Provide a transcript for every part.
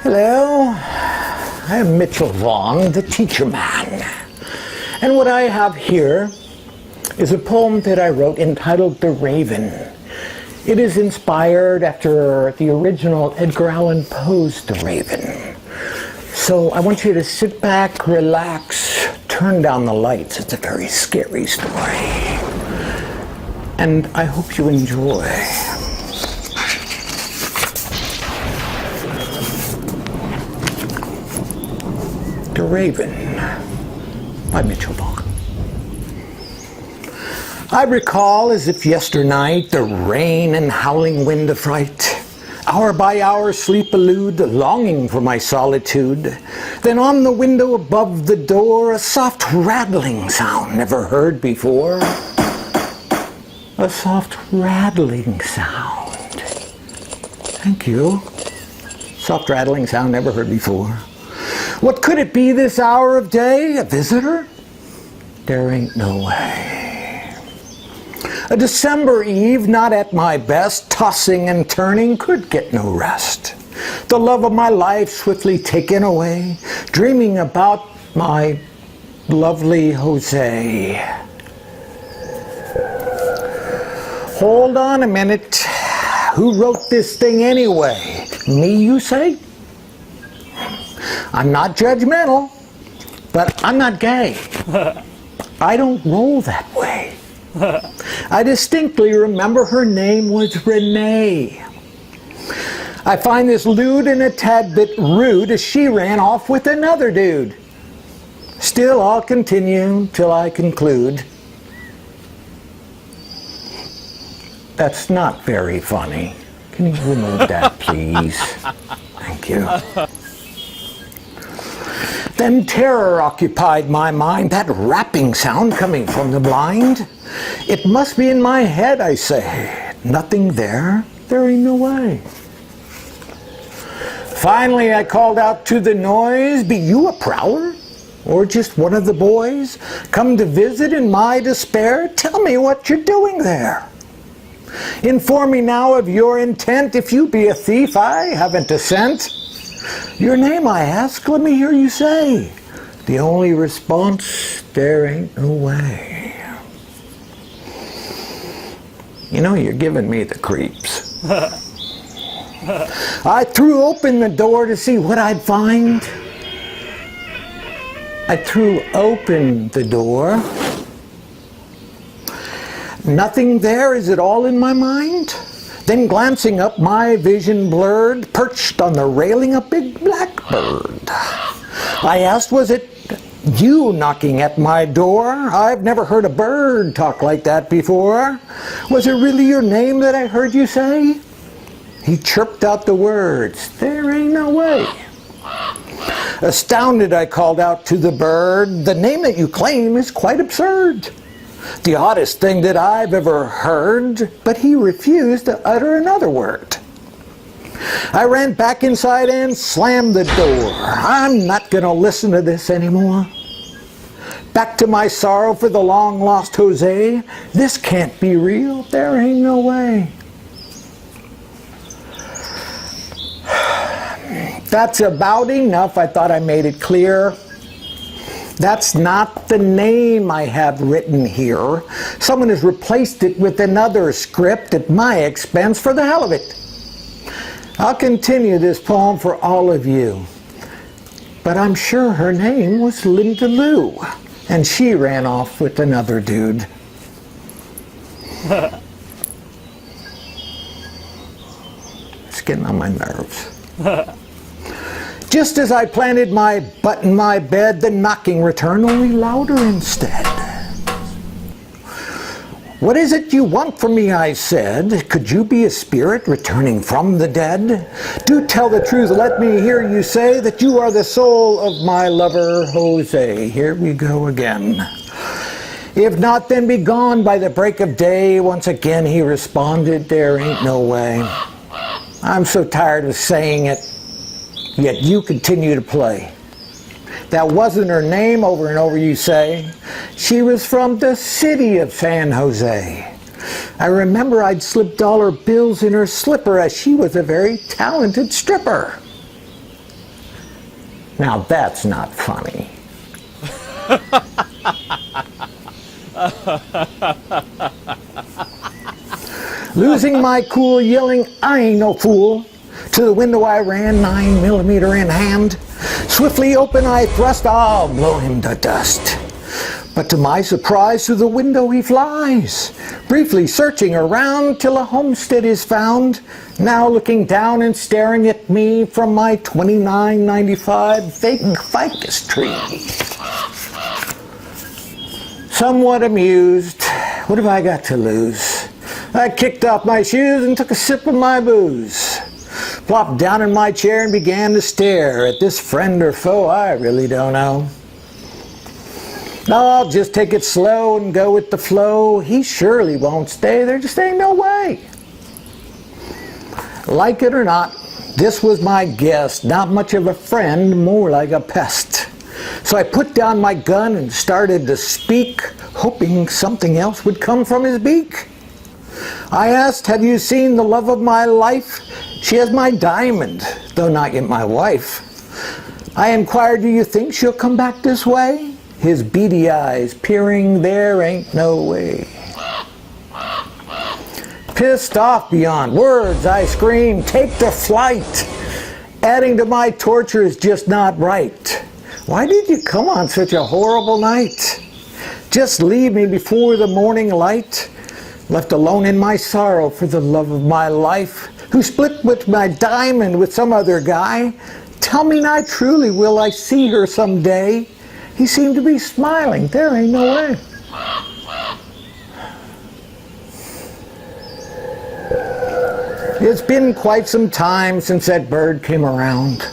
Hello, I am Mitchell Vaughn, the teacher man. And what I have here is a poem that I wrote entitled The Raven. It is inspired after the original Edgar Allan Poe's The Raven. So I want you to sit back, relax, turn down the lights. It's a very scary story. And I hope you enjoy. The Raven by Mitchell Vaughn. I recall as if yesternight the rain and howling wind affright. Hour by hour sleep elude, longing for my solitude. Then on the window above the door a soft rattling sound never heard before. A soft rattling sound. Thank you. Soft rattling sound never heard before. What could it be this hour of day? A visitor? There ain't no way. A December eve, not at my best, tossing and turning, could get no rest. The love of my life swiftly taken away, dreaming about my lovely Jose. Hold on a minute. Who wrote this thing anyway? Me, you say? I'm not judgmental, but I'm not gay. I don't roll that way. I distinctly remember her name was Renee. I find this lewd and a tad bit rude as she ran off with another dude. Still, I'll continue till I conclude. That's not very funny. Can you remove that, please? Thank you. Then terror occupied my mind, that rapping sound coming from the blind. It must be in my head, I say. Nothing there, there ain't no way. Finally, I called out to the noise, be you a prowler? Or just one of the boys? Come to visit in my despair? Tell me what you're doing there. Inform me now of your intent. If you be a thief, I haven't a cent. Your name, I ask, let me hear you say. The only response, there ain't no way. You know, you're giving me the creeps. I threw open the door to see what I'd find. I threw open the door. Nothing there, is it all in my mind? Then glancing up, my vision blurred, perched on the railing a big blackbird. I asked, was it you knocking at my door? I've never heard a bird talk like that before. Was it really your name that I heard you say? He chirped out the words, there ain't no way. Astounded, I called out to the bird, the name that you claim is quite absurd. The oddest thing that I've ever heard, but he refused to utter another word. I ran back inside and slammed the door. I'm not going to listen to this anymore. Back to my sorrow for the long-lost Jose. This can't be real. There ain't no way. That's about enough. I thought I made it clear. That's not the name I have written here. Someone has replaced it with another script at my expense for the hell of it. I'll continue this poem for all of you. But I'm sure her name was Linda Lou, and she ran off with another dude. It's getting on my nerves. Just as I planted my butt in my bed, the knocking returned, only louder instead. What is it you want from me, I said. Could you be a spirit returning from the dead? Do tell the truth, let me hear you say that you are the soul of my lover, Jose. Here we go again. If not, then be gone by the break of day. Once again he responded, there ain't no way. I'm so tired of saying it. Yet you continue to play. That wasn't her name, over and over you say. She was from the city of San Jose. I remember I'd slip dollar bills in her slipper as she was a very talented stripper. Now that's not funny. Losing my cool, yelling, "I ain't no fool." To the window I ran, 9mm in hand. Swiftly open I thrust, I'll blow him to dust. But to my surprise, through the window he flies, briefly searching around till a homestead is found, now looking down and staring at me from my $29.95 fake ficus tree. Somewhat amused, what have I got to lose? I kicked off my shoes and took a sip of my booze. Plopped down in my chair and began to stare at this friend or foe I really don't know. I'll just take it slow and go with the flow. He surely won't stay, there just ain't no way. Like it or not, this was my guest, not much of a friend, more like a pest. So I put down my gun and started to speak, hoping something else would come from his beak. I asked, "Have you seen the love of my life? She has my diamond, though not yet my wife." I inquired, "Do you think she'll come back this way?" His beady eyes peering, "There ain't no way." Pissed off beyond words, I screamed, "Take to flight! Adding to my torture is just not right. Why did you come on such a horrible night? Just leave me before the morning light. Left alone in my sorrow for the love of my life, who split with my diamond with some other guy. Tell me now truly, will I see her someday?" He seemed to be smiling, "There ain't no way." It's been quite some time since that bird came around.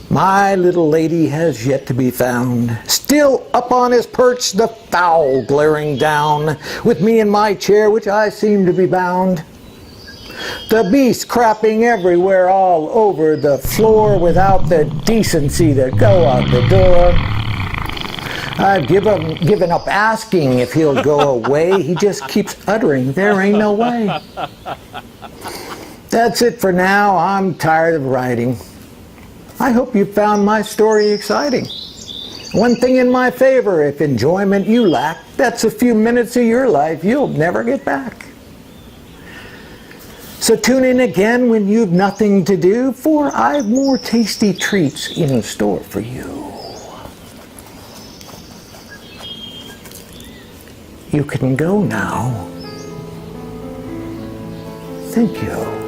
My little lady has yet to be found. Still up on his perch, the fowl glaring down, with me in my chair, which I seem to be bound. The beast crapping everywhere all over the floor, without the decency to go out the door. I've given up asking if he'll go away. He just keeps uttering, "There ain't no way." That's it for now. I'm tired of writing. I hope you found my story exciting. One thing in my favor, if enjoyment you lack, that's a few minutes of your life you'll never get back. So tune in again when you've nothing to do, for I've more tasty treats in store for you. You can go now. Thank you.